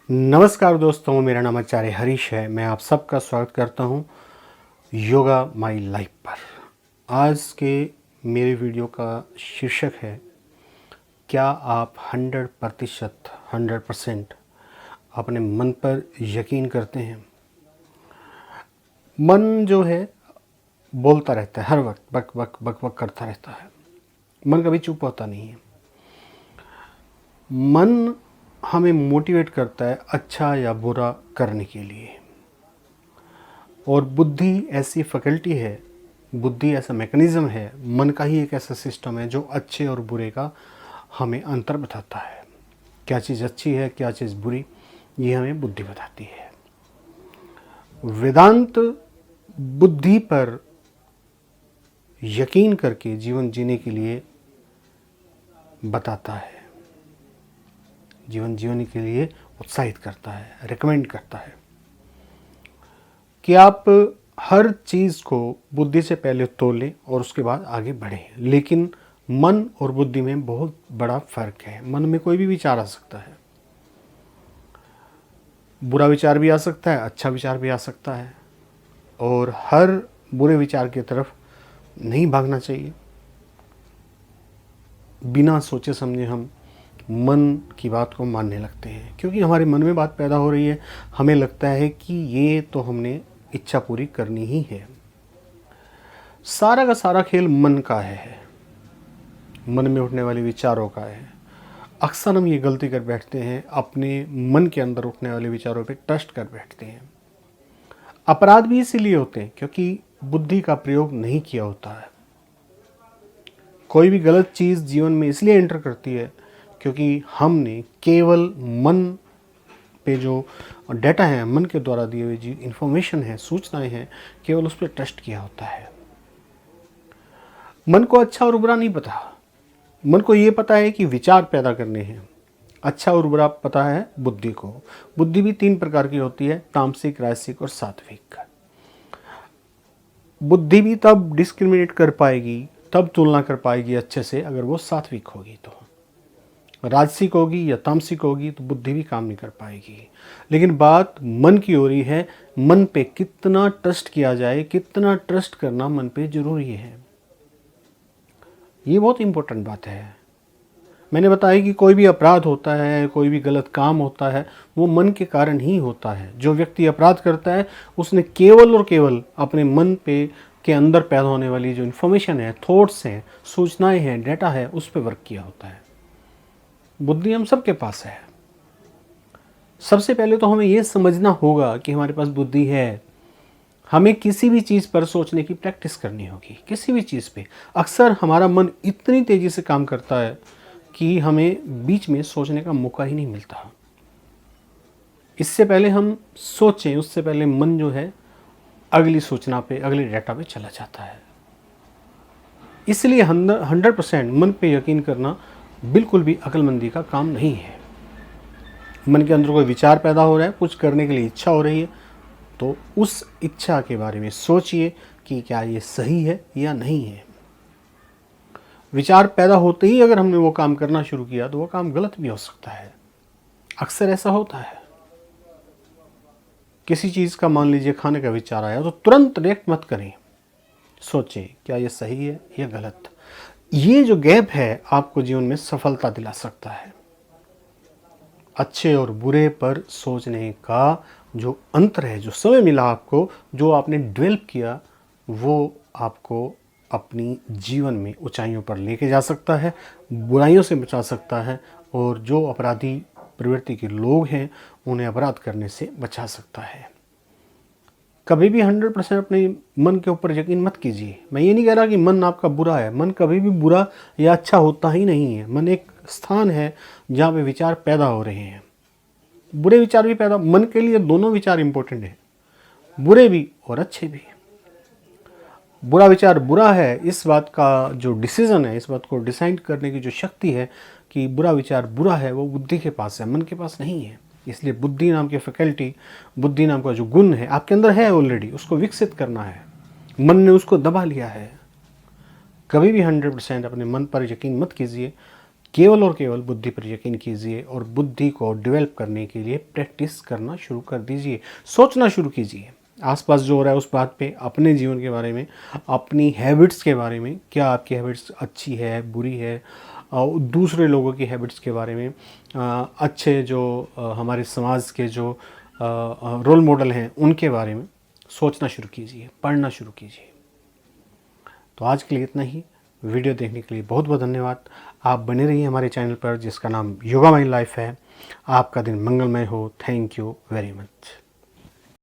नमस्कार दोस्तों, मेरा नाम आचार्य हरीश है। मैं आप सबका स्वागत करता हूं योगा माई लाइफ पर। आज के मेरे वीडियो का शीर्षक है, क्या आप 100% अपने मन पर यकीन करते हैं। मन जो है बोलता रहता है, हर वक्त बक बक बक बक करता रहता है। मन कभी चुप होता नहीं है। मन हमें मोटिवेट करता है अच्छा या बुरा करने के लिए, और बुद्धि ऐसी फैकल्टी है, बुद्धि ऐसा मैकेनिज़्म है, मन का ही एक ऐसा सिस्टम है जो अच्छे और बुरे का हमें अंतर बताता है। क्या चीज़ अच्छी है, क्या चीज़ बुरी, ये हमें बुद्धि बताती है। वेदांत बुद्धि पर यकीन करके जीवन जीने के लिए बताता है, जीवन जीने के लिए उत्साहित करता है, रेकमेंड करता है कि आप हर चीज़ को बुद्धि से पहले तोलें और उसके बाद आगे बढ़ें। लेकिन मन और बुद्धि में बहुत बड़ा फ़र्क है। मन में कोई भी विचार आ सकता है, बुरा विचार भी आ सकता है, अच्छा विचार भी आ सकता है, और हर बुरे विचार की तरफ नहीं भागना चाहिए। बिना सोचे समझे हम मन की बात को मानने लगते हैं, क्योंकि हमारे मन में बात पैदा हो रही है। हमें लगता है कि ये तो हमने इच्छा पूरी करनी ही है। सारा का सारा खेल मन का है, मन में उठने वाले विचारों का है। अक्सर हम ये गलती कर बैठते हैं, अपने मन के अंदर उठने वाले विचारों पे ट्रस्ट कर बैठते हैं। अपराध भी इसीलिए होते हैं क्योंकि बुद्धि का प्रयोग नहीं किया होता है। कोई भी गलत चीज़ जीवन में इसलिए एंटर करती है क्योंकि हमने केवल मन पे जो डाटा है, मन के द्वारा दिए हुए जो इन्फॉर्मेशन है, सूचनाएं हैं, केवल उस पर ट्रस्ट किया होता है। मन को अच्छा और बुरा नहीं पता। मन को ये पता है कि विचार पैदा करने हैं। अच्छा और बुरा पता है बुद्धि को। बुद्धि भी 3 प्रकार की होती है, तामसिक, राजसिक और सात्विक। बुद्धि भी तब डिस्क्रिमिनेट कर पाएगी, तब तुलना कर पाएगी अच्छे से, अगर वो सात्विक होगी। तो राजसिक होगी या तामसिक होगी तो बुद्धि भी काम नहीं कर पाएगी। लेकिन बात मन की हो रही है, मन पे कितना ट्रस्ट किया जाए, कितना ट्रस्ट करना मन पे जरूरी है। ये बहुत इंपॉर्टेंट बात है। मैंने बताया कि कोई भी अपराध होता है, कोई भी गलत काम होता है, वो मन के कारण ही होता है। जो व्यक्ति अपराध करता है उसने केवल और केवल अपने मन पे के अंदर पैदा होने वाली जो इन्फॉर्मेशन है, थॉट्स हैं, सूचनाएं हैं, डाटा है, उस पर वर्क किया होता है। बुद्धि हम सबके पास है। सबसे पहले तो हमें यह समझना होगा कि हमारे पास बुद्धि है। हमें किसी भी चीज़ पर सोचने की प्रैक्टिस करनी होगी। किसी भी चीज़ पे अक्सर हमारा मन इतनी तेज़ी से काम करता है कि हमें बीच में सोचने का मौका ही नहीं मिलता। इससे पहले हम सोचें, उससे पहले मन जो है अगली सूचना पे, अगले डाटा पे चला जाता है। इसलिए 100% मन पे यकीन करना बिल्कुल भी अक्लमंदी का काम नहीं है। मन के अंदर कोई विचार पैदा हो रहा है, कुछ करने के लिए इच्छा हो रही है, तो उस इच्छा के बारे में सोचिए कि क्या ये सही है या नहीं है। विचार पैदा होते ही अगर हमने वो काम करना शुरू किया तो वो काम गलत भी हो सकता है। अक्सर ऐसा होता है। किसी चीज़ का, मान लीजिए खाने का विचार आया, तो तुरंत रिएक्ट मत करें। सोचें क्या ये सही है या गलत। ये जो गैप है आपको जीवन में सफलता दिला सकता है। अच्छे और बुरे पर सोचने का जो अंतर है, जो समय मिला आपको, जो आपने डेवलप किया, वो आपको अपनी जीवन में ऊंचाइयों पर लेके जा सकता है, बुराइयों से बचा सकता है, और जो अपराधी प्रवृत्ति के लोग हैं उन्हें अपराध करने से बचा सकता है। कभी भी 100% अपने मन के ऊपर यकीन मत कीजिए। मैं ये नहीं कह रहा कि मन आपका बुरा है। मन कभी भी बुरा या अच्छा होता ही नहीं है। मन एक स्थान है जहाँ पे विचार पैदा हो रहे हैं। बुरे विचार भी पैदा, मन के लिए दोनों विचार इंपॉर्टेंट है, बुरे भी और अच्छे भी। बुरा विचार बुरा है, इस बात का जो डिसीजन है, इस बात को डिसाइड करने की जो शक्ति है कि बुरा विचार बुरा है, वो बुद्धि के पास है, मन के पास नहीं है। इसलिए बुद्धि नाम की फैकल्टी, बुद्धि नाम का जो गुण है आपके अंदर है ऑलरेडी, उसको विकसित करना है। मन ने उसको दबा लिया है। कभी भी 100% अपने मन पर यकीन मत कीजिए। केवल और केवल बुद्धि पर यकीन कीजिए और बुद्धि को डेवलप करने के लिए प्रैक्टिस करना शुरू कर दीजिए, सोचना शुरू कीजिए आसपास जो हो रहा है उस बात पे, अपने जीवन के बारे में, अपनी हैबिट्स के बारे में, क्या आपकी हैबिट्स अच्छी है, बुरी है, दूसरे लोगों की हैबिट्स के बारे में, अच्छे जो हमारे समाज के जो रोल मॉडल हैं उनके बारे में सोचना शुरू कीजिए, पढ़ना शुरू कीजिए। तो आज के लिए इतना ही। वीडियो देखने के लिए बहुत बहुत धन्यवाद। आप बने रहिए हमारे चैनल पर जिसका नाम योगा माई लाइफ है। आपका दिन मंगलमय हो। Thank you very much.